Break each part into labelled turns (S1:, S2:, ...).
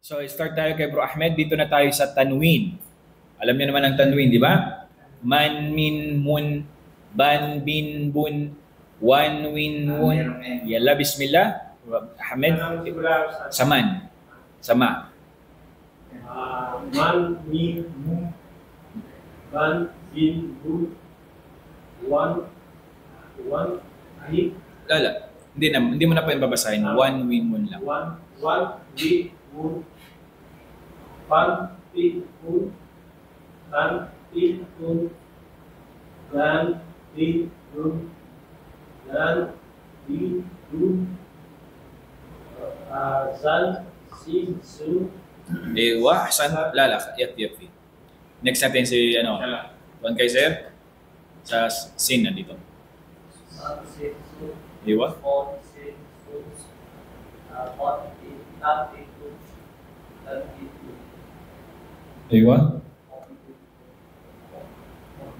S1: So, start tayo kay Bro Ahmed. Dito na tayo sa tanwin. Alam niyo naman ang tanwin, di ba? Man, min, mun, ban, bin, bun, wan, win, wun. Yalla, bismillah. Ahmed, saman. Sama.
S2: Man, min, mun, ban, bin, bun, wan, bin.
S1: Lala, hindi mo na pa yung babasahin. One, win, mun lang.
S2: Wan, bin, bun, ban, bin, bun, ban, bin, bun, ban, bin, bun, dan, bin, bun, zan, sin, su.
S1: Ewa, ahsan. Lala, yap. Next natin si, Juan Kaiser. Sa sin na dito.
S2: San, sin, su.
S1: Ewa.
S2: On, sin, su. On, in, tan, in, tu. Dan, in, tu.
S1: Ewa.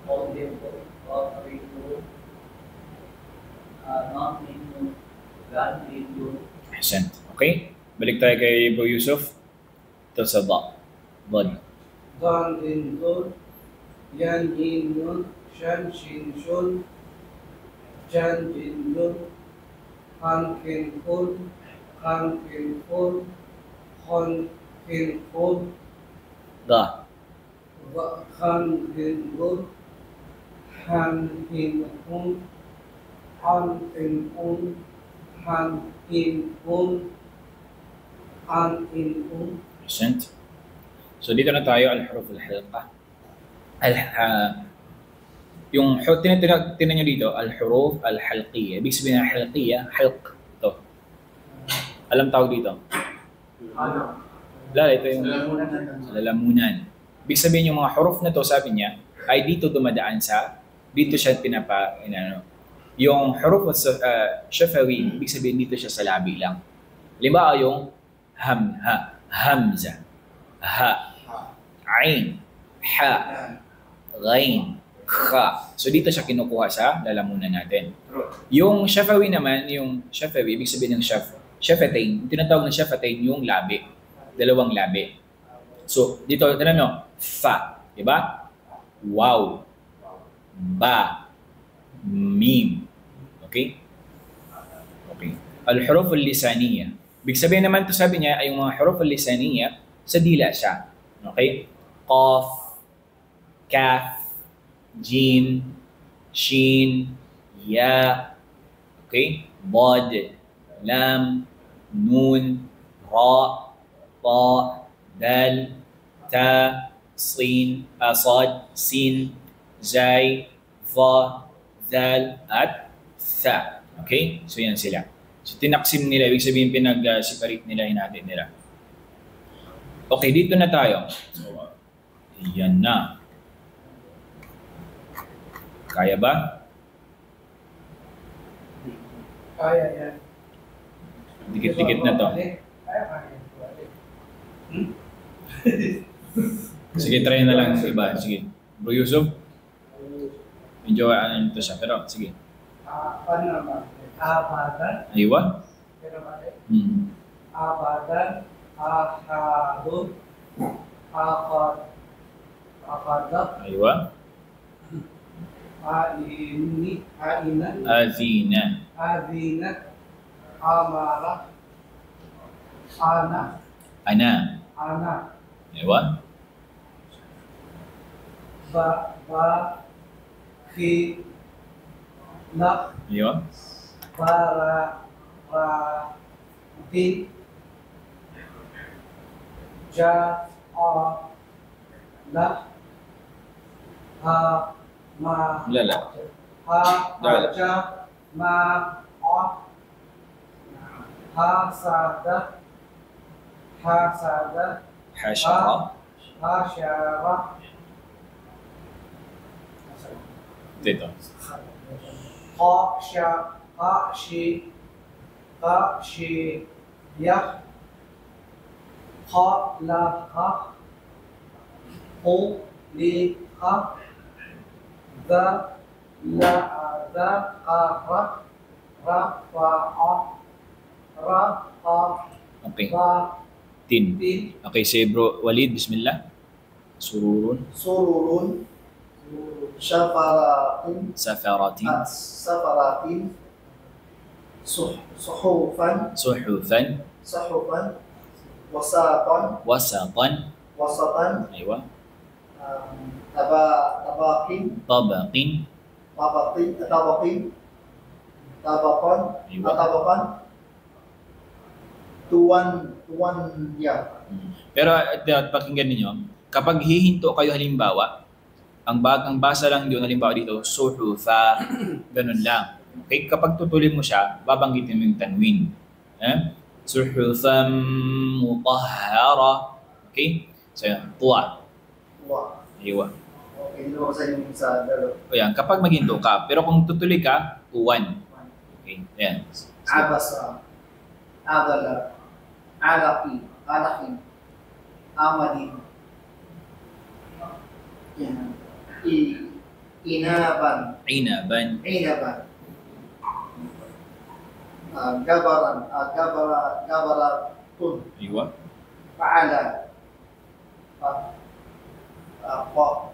S2: On, in, tu. On, in, tu. Not in, tu. Dan, in, tu.
S1: Ahsan. Okay? Balik tayo kay Bro Yusuf. Ito sa ba. Bod.
S3: Dan din dun, yan yin yun, shan shin shun, jan din yun, han kin kun, han kin kun, hon kin kun,
S1: Da.
S3: han din dun, han kin kun, han kin kun, han kin kun, han kin kun.
S1: Ahsan. So dito na tayo al-huruf al-halqa. Yung tinan nyo dito, al-huruf al-halqiyya. Ibig sabihin ng halqiyya, halq. Ito. Alam tawag dito? Lala, ito yung lalamunan. Ibig sabihin yung mga huruf na to, sabi niya, ay dito dumadaan dito siya yung huruf shafawi, ibig sabihin dito siya sa labi lang. Halimbawa yung hamza, ha, ain, ha, ghain, kha. So dito siya kinukuha sa lalamunan natin. Yung shafawi naman, ibig sabihin ng shafatain, tinatawag ng shafatain yung labi. Dalawang labi. So dito, tanong nyo, fa, di ba? Waw, ba, mim. Okay? Al-huruf al-lisaniyya. Ibig sabihin naman to, sabi niya, ay yung mga huruf al-lisaniyya, sa dila siya. Okay? Qaf, kaf, jim, shin, ya, okay? Bod, lam, nun, ra, ta, dal, ta, sin, sad, sin, zay, va, dal, at tha. Okay? So yan sila. So tinaksim nila, ibig sabihin pinag-separate nila, hinati nila. Okay, dito na tayo. So, yan na. Kaya ba?
S3: Kaya yan.
S1: Dikit-dikit na to.
S3: Kaya.
S1: Sige, try na lang sa iba. Sige. Bro Yusuf, medyo ano to siya. Pero sige.
S3: Paano naman? Abadan.
S1: Aywa?
S3: Pero mali. Abadan. Ahadun. Akadak.
S1: Aywa?
S3: Ainan.
S1: Azina.
S3: Azinat. Amara. Ana.
S1: Ana. Aywa?
S3: Ki. Nak.
S1: Aywa?
S3: Di. Ja. La. Ma.
S1: Lala. Lala.
S3: Ja. Ma. Hasada.
S1: Hashara.
S3: Hasyara.
S1: Dito.
S3: Yak. Khalaqa. Khuliqa. Zakara. Rafa'a. Raqa.
S1: Okay. Tin.
S3: tin,
S1: Okay, si Bro Walid, bismillah. Sururun,
S3: sururun, syafaratin,
S1: safaratin,
S3: safaratin, suhufan,
S1: suhufan,
S3: sahufan, wasatan,
S1: wasatan,
S3: wasatan,
S1: aywa,
S3: tabakin,
S1: tabaqin,
S3: tabakin, tabakan,
S1: aywa.
S3: tabakan, tuwan ya.
S1: Pero pakinggan niyo, kapag hihinto kayo halimbawa, ang basa lang doon halimbawa dito, suhufa, ganun lang. Okay, kapag tutulin mo siya, babanggitin mo yung tanwin. Suhufan mutahhara. Okay? So yan, tuwa.
S3: Wah,
S1: Aywa.
S3: okay, dito sa yung sa dalo.
S1: O yan, kapag maghinto ka, pero kung tutuloy ka, tuwan. Okay, yan.
S3: Abasa, adala, alaki, alaki, amadin. Yan. Inaban,
S1: Inaban,
S3: inaban. Gabaran, gabaratun,
S1: aywa.
S3: paala,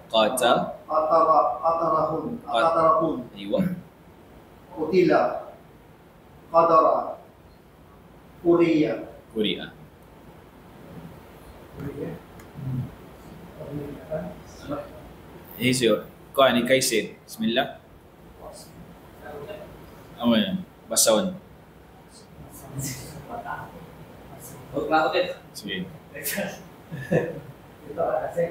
S1: Qata,
S3: qatarahun,
S1: aywa.
S3: kutila, qadara, kuriya.
S1: Korea. Hizo, kuha ni Kaisid. Bismillah. Ano yan? Basaon.
S2: Huwag na ako din.
S1: Sige.
S3: Ito kasi.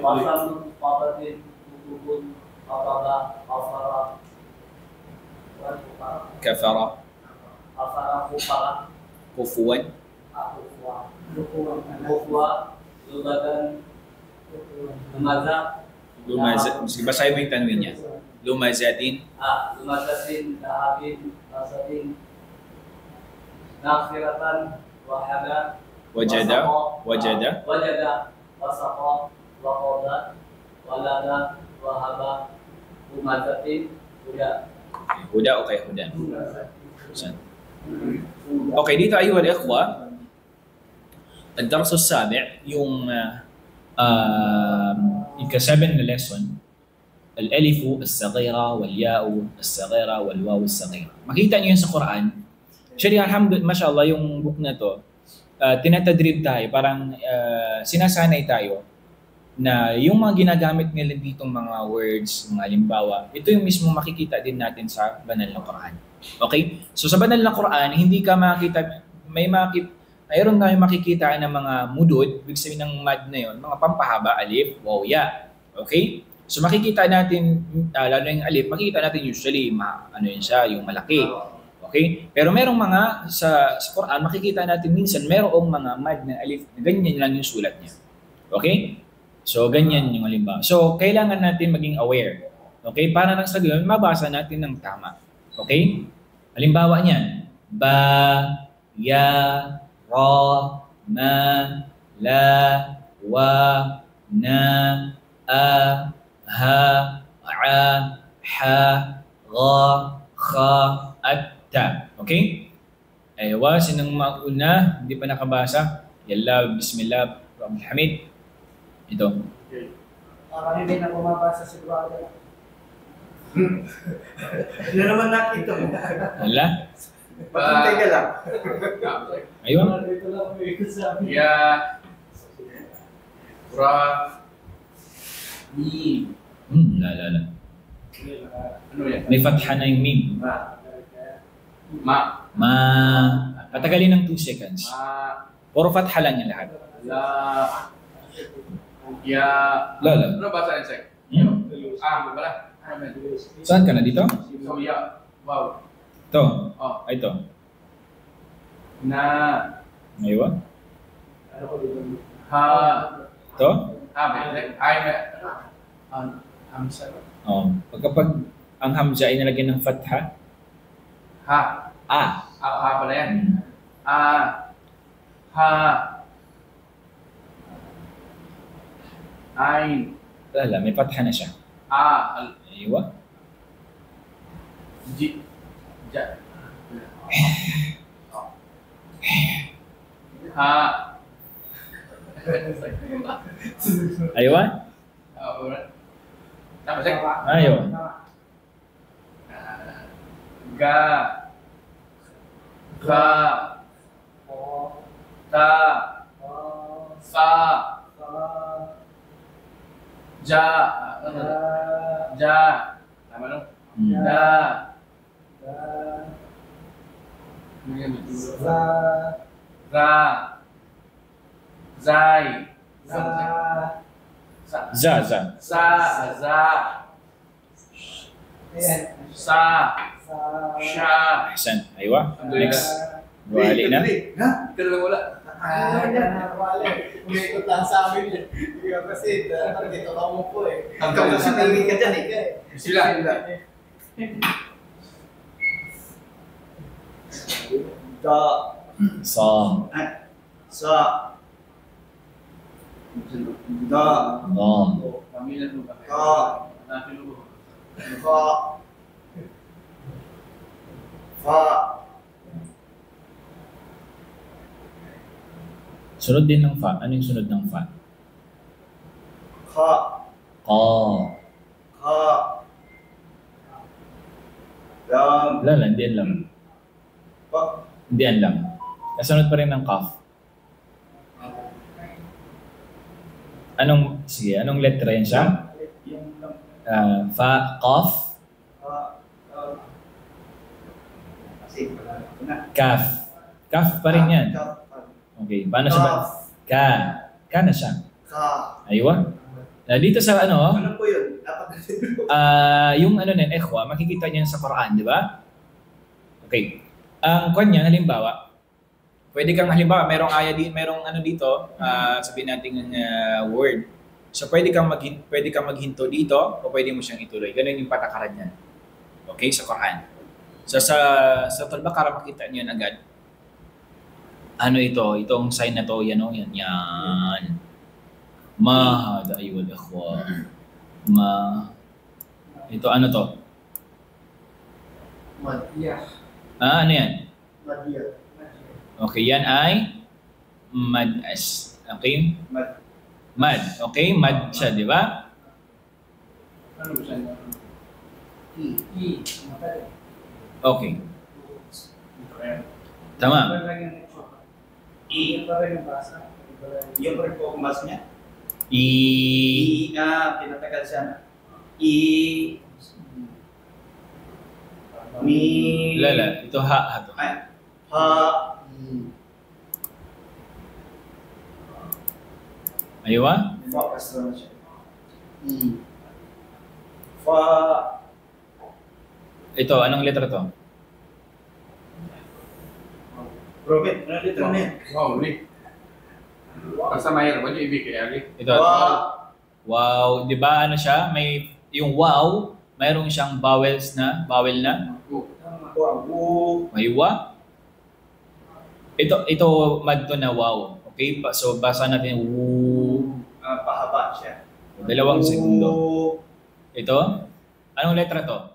S2: Pasang papatin, bubun, papaba, pafara.
S1: Kafara,
S2: Pafara, kupara,
S1: kufuwan,
S2: kufwa, lubagan, lumaza,
S1: sige, basahin mo yung tanwin niya. Lumazatin,
S2: lumazatin, lahabin, lasatin, nakhiratan, wahada,
S1: wajada, wajada,
S2: wasaqa, waqada, walada, wahaba, lumazatin, huda.
S1: huda o kay hudan. Okay, dito ayuha al-ikhwa, الدرس السابع yung ika-7 na lesson, الألف الصغيرة والياء الصغيرة والواو الصغيرة. Makita niyo yun sa Quran. Actually, alhamdulillah, mashallah, yung book na to, tinatadrib tayo, parang sinasanay tayo na yung mga ginagamit nila ditong mga words, mga halimbawa, ito yung mismo makikita din natin sa banal na Quran. Okay? So sa banal na Quran, hindi ka makita, mayroon na yung makikita ng mga mudod, ibig sabihin ng mad na yun, mga pampahaba, alif, waw, ya. Okay? So makikita natin, lalo na yung alif, makikita natin usually, ano yun siya, yung malaki. Okay? Pero merong mga, sa Quran, makikita natin minsan, merong mga mad na alif, na ganyan lang yung sulat niya. Okay? So, ganyan yung halimbawa. So, kailangan natin maging aware. Okay? Para nang sa ganun, mabasa natin ng tama. Okay? Halimbawa niyan, ba, ya, ra, ma, la, wa, na, a, ha, a, ha, ga, kha, at ta. Okay? Aywa, sinong mauna? Hindi pa nakabasa? Yalla, bismillah, Rabbil Hamid. Ito.
S3: Marami din na bumabasa si brother. Ano naman natin ito?
S1: Wala?
S3: Patintay ka lang.
S1: Ayun.
S3: Ito lang may ikot sa amin.
S4: Ya, ra, mim.
S1: La.
S4: Ano yan?
S1: May fatha na yung mim.
S4: Ma,
S1: Ma. Patagalin ng 2 seconds.
S4: ma,
S1: Puro fatha lang yan lahat.
S4: la, ya.
S1: La.
S4: Ano bahasa yan, Sek? Wala.
S1: Saan ka na dito?
S4: So, ya, wow.
S1: Ito.
S4: Oh,
S1: Ito.
S4: na,
S1: Ayun.
S4: ha,
S1: Ito.
S4: hamsa,
S1: Pagkapag ang hamza ay nalagyan ng fatha,
S4: ha,
S1: a.
S4: pala yan. Ha, ain,
S1: Lala, may fatha na siya. Ayun.
S4: ji, ja, Ha.
S1: Aywa?
S4: Tama siya?
S1: Ayo.
S4: Ga. Ka. Ta. Sa. Ja. Ja. Tama no? Da. Ra. Zai.
S1: Za, za.
S4: Sa. Za. Sa. Sya.
S1: Ahsan. Aywa.
S4: Alhamdulillah.
S1: Next. Wali na.
S4: Ha? Ikaw na lang wala.
S3: Umikot lang sa amin yun. Kasi dito ka mo po eh.
S4: Ikaw kasi
S3: tingin ka dyan eh.
S4: Sila.
S3: Da.
S1: Sa.
S3: Sa. Da.
S1: Dom.
S4: Pamilya mo ba?
S3: Ka.
S4: Hanapin mo ba?
S3: Fa. Fa.
S1: Sunod din ng fa. Ano yung sunod ng fa?
S3: Ka.
S1: Ka.
S3: Ka. Lam.
S1: Wala lang, hindi yan lang.
S3: Pa.
S1: Hindi yan lang. Kasunod pa rin ng kaf. Anong letra yan siya?
S3: Yung lam.
S1: Fa, kaf,
S3: Ka. Kasi wala na.
S1: kaf. Kaf pa rin yan. Okay, paano siya ba? Ka. Ka na siya.
S3: Ka.
S1: Aywa. Dito sa ano,
S3: Ano po yun? Dapat
S1: yung ano na ikhwa, makikita niyan sa Quran, di ba? Okay. Ang kanya, halimbawa, pwede kang halimbawa, merong ano dito, sabihin natin ng word. So pwede kang maghinto dito o pwede mo siyang ituloy. Ganun yung patakaran niyan. Okay, sa Quran. So sa Al-Baqarah makita niyo yan agad. Ano ito? Itong sign na to, yan o, yan. Ma hada ayyuhal ikhwa. Ma. Ito ano to?
S3: Madiyah.
S1: Ano yan?
S3: Madiyah.
S1: Okay, yan ay mad-as. Okay?
S3: Mad.
S1: Mad. Okay, mad siya, di ba?
S4: Ano ba siya?
S1: Okay. Tama.
S3: Yung rin po mas niya. Pinatagal siya.
S1: Lala, ito ha to.
S3: Ha.
S1: Aywa?
S3: Focus na siya. Fa.
S1: Ito, anong letra to?
S3: Robert, ano dito na yan?
S4: Wow, ni. Basta mayroon ba niyo ibig kaya rin?
S1: Ito.
S3: Wa.
S1: Wow, di ba ano siya? May yung wow, mayroong siyang bowel na.
S3: Wa.
S1: May wa. Ito mad to na wow. Okay, so basa natin woo.
S3: Pahaba siya.
S1: Dalawang segundo. Ito, anong letra to?